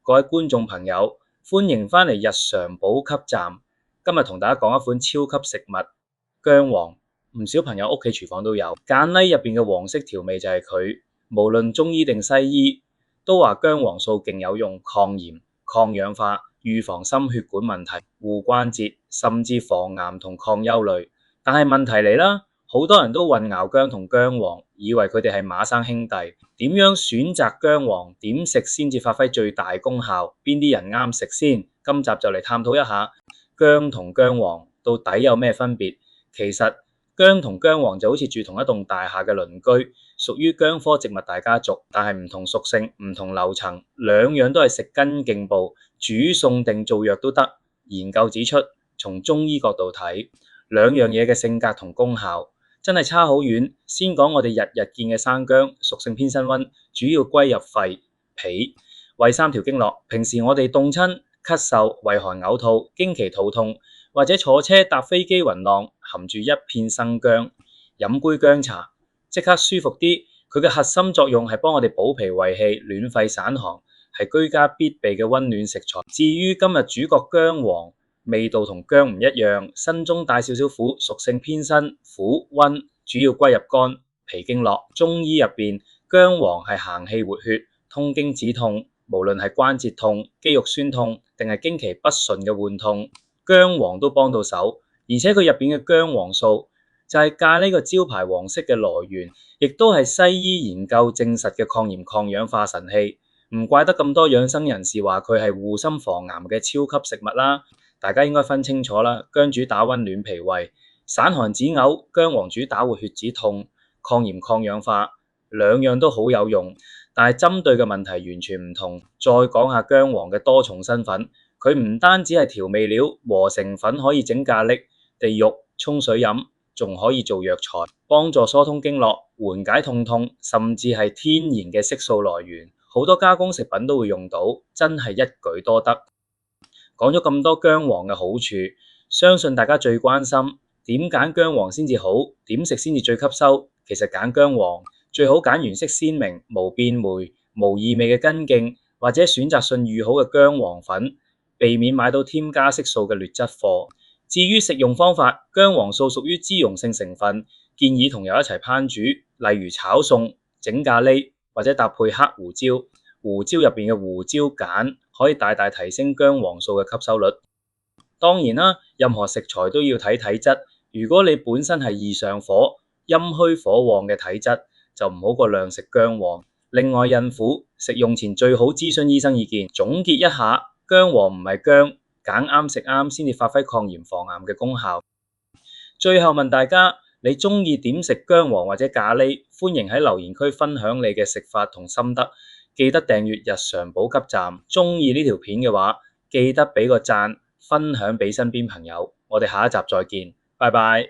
各位觀眾朋友，歡迎返嚟日常補給站。今日同大家講一款超級食物薑黃，唔少朋友屋企廚房都有。咖喱入邊嘅黃色調味就係佢，無論中醫定西醫都話薑黃素勁有用，抗炎、抗氧化、預防心血管問題、護關節，甚至防癌同抗憂慮。但係問題嚟啦，好多人都混淆薑同薑黃，以為佢哋係孖生兄弟。點樣選擇薑黃？點食先至發揮最大功效？邊啲人啱食先？今集就嚟探討一下薑同薑黃到底有咩分別。其實薑同薑黃就好似住同一棟大廈嘅鄰居，屬於薑科植物大家族，但係唔同屬性、唔同樓層，兩樣都係食根莖部，煮餸定做藥都得。研究指出，從中醫角度睇，兩樣嘢嘅性格同功效真係差好遠。先講我哋日日見嘅生薑，屬性偏辛溫，主要歸入肺、脾、胃三條經絡。平時我哋凍親、咳嗽、胃寒嘔吐、經期肚痛，或者坐車搭飛機暈浪，含住一片生薑，飲杯薑茶，即刻舒服啲。佢嘅核心作用係幫我哋補脾胃氣、暖肺散寒，係居家必備嘅溫暖食材。至於今日主角薑黃，味道同薑唔一樣，辛中帶少少苦，屬性偏辛，苦溫，主要歸入肝、脾經絡。中醫入邊，薑黃係行氣活血、通經止痛，無論係關節痛、肌肉酸痛，定係經期不順嘅換痛，薑黃都幫到手。而且佢入邊嘅薑黃素就係咖喱個招牌黃色嘅來源，亦都係西醫研究證實嘅抗炎抗氧化神器。唔怪得咁多養生人士話佢係護心防癌嘅超級食物啦。大家應該分清楚啦，薑主打溫暖脾胃、散寒止嘔，薑黃主打活血止痛、抗炎抗氧化，兩樣都好有用，但係針對嘅問題完全唔同。再講下薑黃嘅多重身份，佢唔單止係調味料，和成粉可以整咖喱、地獄、沖水飲，仲可以做藥材，幫助疏通經絡、緩解痛痛，甚至係天然嘅色素來源。好多加工食品都會用到，真係一舉多得。講咗咁多薑黃嘅好處，相信大家最關心點揀薑黃先至好，點食先至最吸收。其實揀薑黃最好揀原色鮮明、無變霉、無異味嘅根莖，或者選擇信譽好嘅薑黃粉，避免買到添加色素嘅劣質貨。至於食用方法，薑黃素屬於脂溶性成分，建議同油一齊烹煮，例如炒餸、整咖喱，或者搭配黑胡椒。胡椒入邊嘅胡椒鹼可以大大提升薑黃素嘅吸收率。當然啦，任何食材都要睇體質。如果你本身係易上火、陰虛火旺嘅體質，就唔好過量食薑黃。另外，孕婦食用前最好諮詢醫生意見。總結一下，薑黃唔係薑，揀啱食啱先至發揮抗炎防癌嘅功效。最後問大家，你中意點食薑黃或者咖喱？歡迎喺留言區分享你嘅食法同心得。記得訂閱日常補給站。中意呢條片嘅話，記得俾個讚，分享俾身邊朋友。我哋下一集再見，拜拜。